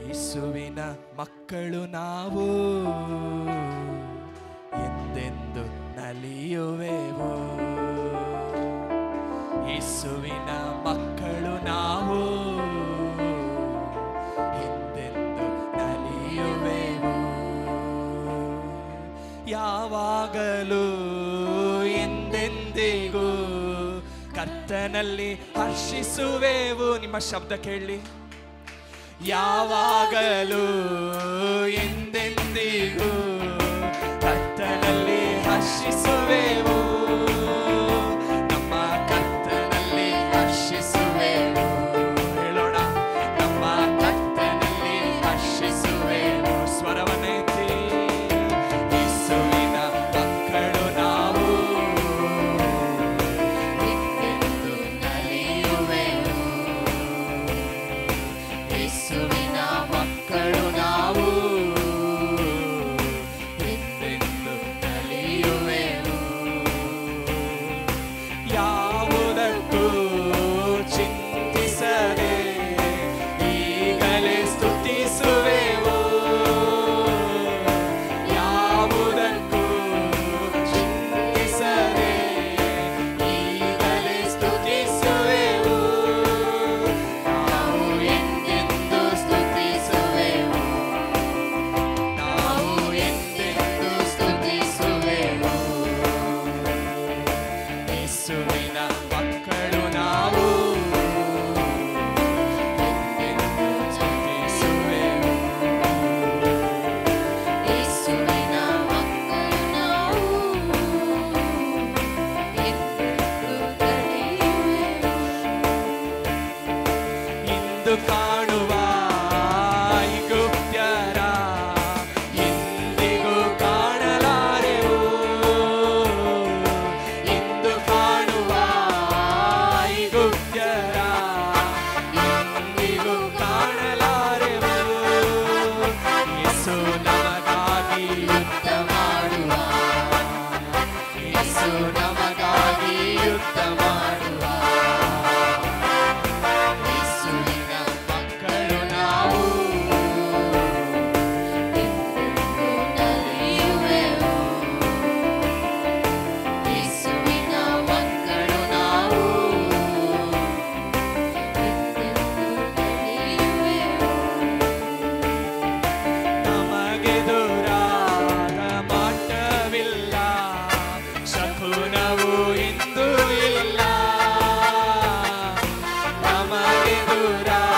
ಯೇಸುವಿನ ಮಕ್ಕಳು ನಾವು ಎಂದೆಂದು ನಲಿಯುವೆವು. ಯೇಸುವಿನ ಮಕ್ಕಳು ನಾವು ಎಂದೆಂದು ನಲಿಯುವೆವು. ಯಾವಾಗಲೂ ಎಂದೆಂದಿಗೂ ಕರ್ತನಲ್ಲಿ ಹರ್ಷಿಸುವೆವು. ನಿಮ್ಮ ಶಬ್ದ ಕೇಳಿ. ಯಾವಾಗಲೂ ಎಂದೆಂದಿಗೂ ಕರ್ತನಲ್ಲಿ ಹರ್ಷಿಸುವೆವು. ನಮ್ಮ ಕರ್ತನಲ್ಲಿ ಹರ್ಷಿಸುವೆವು. ಹೇಳೋಣ, ನಮ್ಮ ಕರ್ತನಲ್ಲಿ ಹರ್ಷಿಸುವೆವು. ಸ್ವರವನ್ನೆತ್ತಿ. ಯೇಸುವಿನ ಮಕ್ಕಳು ನಾವು ಎಂದೆಂದು ನಲಿಯುವೆವು. ಯೇಸುವಿನ ಮಕ್ಕಳು ನಾವು ಎಂದೆಂದು ನಲಿಯುವೆವು. ಯಾವುದಕ್ಕೂ ಚಿಂತಿಸದೆ ಈಗಲೇ ಸ್ತುತಿಸುವೆವು. ಯಾವುದಕ್ಕೂ ಚಿಂತಿಸದೆ ಈಗಲೇ ಸ್ತುತಿಸುವೆವು. ನಾವು ಎಂದೆಂದು ಸ್ತುತಿಸುವೆವು. ನಾವು ಎಂದೆಂದು ಸ್ತುತಿಸುವೆವು. ಯೇಸುವಿನ ಮಕ್ಕಳು ನಾವು ಎಂದೆಂದು ಸ್ತುತಿಸುವೆವು. ಯೇಸುವಿನ ಮಕ್ಕಳು ನಾವು ಎಂದೆಂದು ನಲಿಯುವೆವು. ಇಂದು ಕಾಣುವ ಐಗುಪ್ತ್ಯರ ಎಂದಿಗೂ ಕಾಣಲಾರೆವು. ಇಂದು ಕಾಣುವ ಐಗುಪ್ತ್ಯರ ಎಂದಿಗೂ ಕಾಣಲಾರೆವು. ಯೇಸು ನಮಗಾಗಿ ಯುದ್ಧ ಮಾಡುವ. ಯೇಸು ನಮಗಾಗಿ ಯುದ್ಧ ಮಾಡುವ. ಯೇಸುವಿನ ಮಕ್ಕಳು ನಾವು ಎಂದೆಂದು ನಲಿಯುವೆವು. ಯೇಸುವಿನ ಮಕ್ಕಳು ನಾವು ಎಂದೆಂದು ನಲಿಯುವೆವು. ನಮಗೆದುರಾದ ಮಾಟವಿಲ್ಲ, ಶಕುನವು ಇಂದು ಇಲ್ಲ. ನಮಗೆದುರಾದ